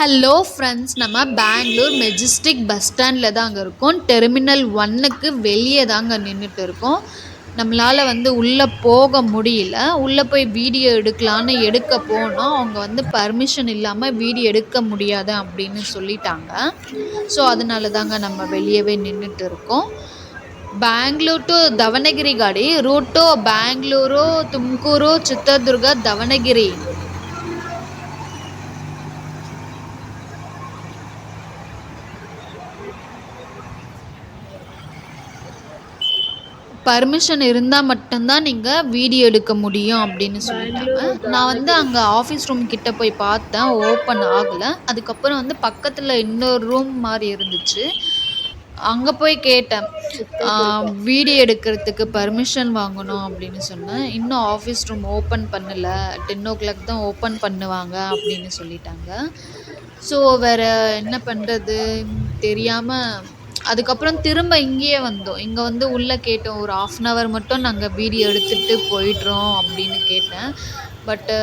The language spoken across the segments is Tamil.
ஹலோ ஃப்ரெண்ட்ஸ், நம்ம பெங்களூர் மெஜஸ்டிக் பஸ் ஸ்டாண்டில் தாங்க இருக்கோம். டெர்மினல் 1க்கு வெளியே தாங்க நின்றுட்டு இருக்கோம். நம்மளால் உள்ளே போக முடியல. உள்ளே போய் வீடியோ எடுக்கலான்னு எடுக்க போனோம். அவங்க பர்மிஷன் இல்லாமல் வீடியோ எடுக்க முடியாது அப்படின்னு சொல்லிட்டாங்க. ஸோ அதனால தாங்க நம்ம வெளியவே நின்றுட்டு இருக்கோம். ಬ್ಯಾಂಗ್ಳೂರ್ ಟು ದಾವಣಗೆರೆ ಗಾಡಿ ರೂಟು ಬ್ಯಾಂಗ್ಳೂರು, ತುಮಕೂರು, ಚಿತ್ರದುರ್ಗ, ದಾವಣಗೆರೆ. பர்மிஷன் இருந்தால் மட்டும்தான் நீங்கள் வீடியோ எடுக்க முடியும் அப்படின்னு சொல்லிட்டாங்க. நான் அங்கே ஆஃபீஸ் ரூம் கிட்ட போய் பார்த்தேன், ஓப்பன் ஆகலை. அதுக்கப்புறம் பக்கத்தில் இன்னொரு ரூம் மாதிரி இருந்துச்சு, அங்கே போய் கேட்டேன். வீடியோ எடுக்கிறதுக்கு பர்மிஷன் வாங்கணும் அப்படின்னு சொன்னேன். இன்னும் ஆஃபீஸ் ரூம் ஓப்பன் பண்ணலை, 10 o'clock தான் ஓப்பன் பண்ணுவாங்க அப்படின்னு சொல்லிட்டாங்க. ஸோ வேறு என்ன பண்ணுறது தெரியாமல் அதுக்கப்புறம் திரும்ப இங்கேயே வந்தோம். இங்கே உள்ளே கேட்டோம், ஒரு 1/2 hour மட்டும் நாங்கள் வீடியோ எடுத்துகிட்டு போயிடுறோம் அப்படின்னு கேட்டேன். பட்டு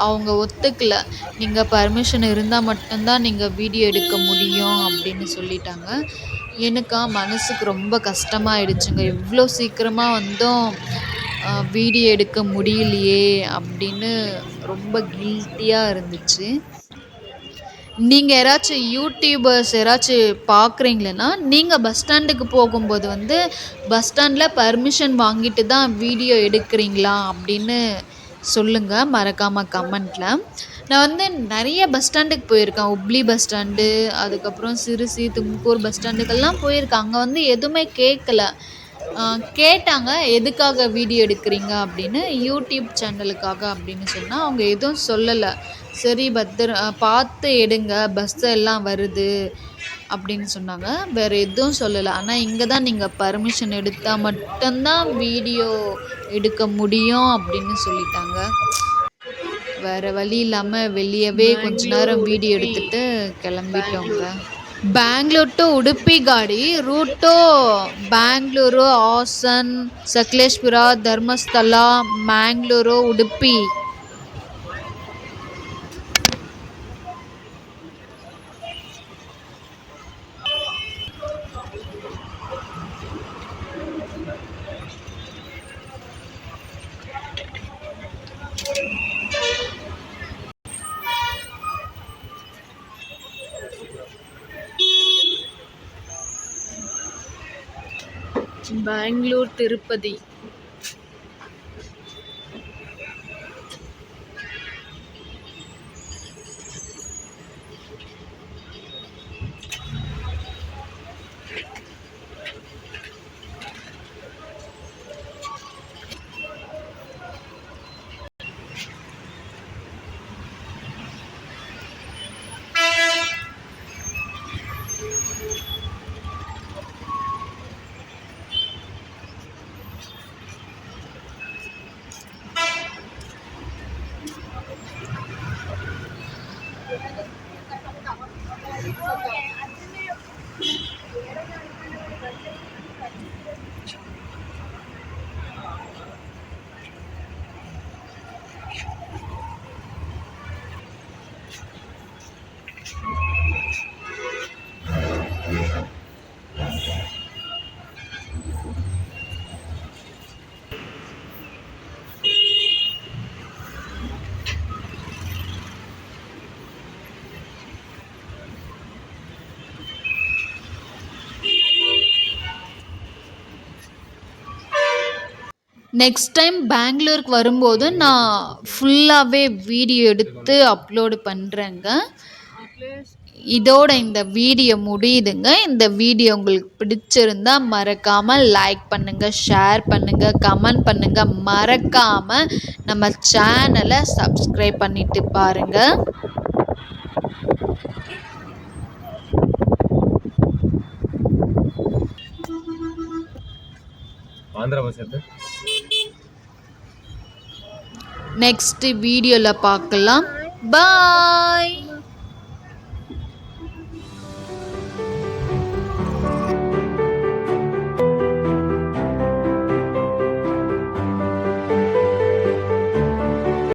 அவங்க ஒத்துக்கல. நீங்கள் பர்மிஷன் இருந்தால் மட்டும்தான் நீங்கள் வீடியோ எடுக்க முடியும் அப்படின்னு சொல்லிட்டாங்க. எனக்கா மனசுக்கு ரொம்ப கஷ்டமாயிடுச்சுங்க. இவ்வளோ சீக்கிரமாக வீடியோ எடுக்க முடியலையே அப்படின்னு ரொம்ப கில்ட்டியாக இருந்துச்சு. நீங்கள் யாராச்சும் யூடியூபர்ஸ் யாராச்சும் பார்க்குறீங்களா, நீங்கள் பஸ் ஸ்டாண்டுக்கு போகும்போது பஸ் ஸ்டாண்டில் பர்மிஷன் வாங்கிட்டு தான் வீடியோ எடுக்கிறீங்களா அப்படின்னு சொல்லுங்கள், மறக்காமல் கமெண்ட்டில். நான் நிறைய பஸ் ஸ்டாண்டுக்கு போயிருக்கேன். ஹுப்ளி பஸ் ஸ்டாண்டு, அதுக்கப்புறம் சிறுசி, தும்கூர் பஸ் ஸ்டாண்டுக்கெல்லாம் போயிருக்கேன். அங்கே எதுவுமே கேட்கல. கேட்டாங்க, எதுக்காக வீடியோ எடுக்கிறீங்க அப்படின்னு. யூடியூப் சேனலுக்காக அப்படின்னு சொன்னால் அவங்க எதுவும் சொல்லலை. சரி பார்த்து எடுங்க, பஸ் எல்லாம் வருது அப்படின்னு சொன்னாங்க. வேறு எதுவும் சொல்லலை. ஆனால் இங்கே தான் நீங்கள் பர்மிஷன் எடுத்தால் மட்டும்தான் வீடியோ எடுக்க முடியும் அப்படின்னு சொல்லிட்டாங்க. வேறு வழி இல்லாமல் வெளியவே கொஞ்ச நேரம் வீடியோ எடுத்துகிட்டு கிளம்பிட்டோங்க. ಬ್ಯಾಂಗ್ಳೂರ್ ಟು ಉಡುಪಿ ಗಾಡಿ route Bangalore, Hassan, Sakleshpur, Dharmasthala, Mangalore, Udupi. Bengaluru Tirupati. Next time பெங்களூருக்கு வரும்போது நான் ஃபுல்லாகவே வீடியோ எடுத்து அப்லோடு பண்ணுறேங்க. இதோட இந்த வீடியோ முடியுதுங்க. இந்த வீடியோ உங்களுக்கு பிடிச்சிருந்தா மறக்காமல் லைக் பண்ணுங்கள், ஷேர் பண்ணுங்கள், கமெண்ட் பண்ணுங்கள். மறக்காமல் நம்ம சேனலை சப்ஸ்கிரைப் பண்ணிட்டு பாருங்கள். நெக்ஸ்ட் வீடியோவில் பார்க்கலாம். பாய்.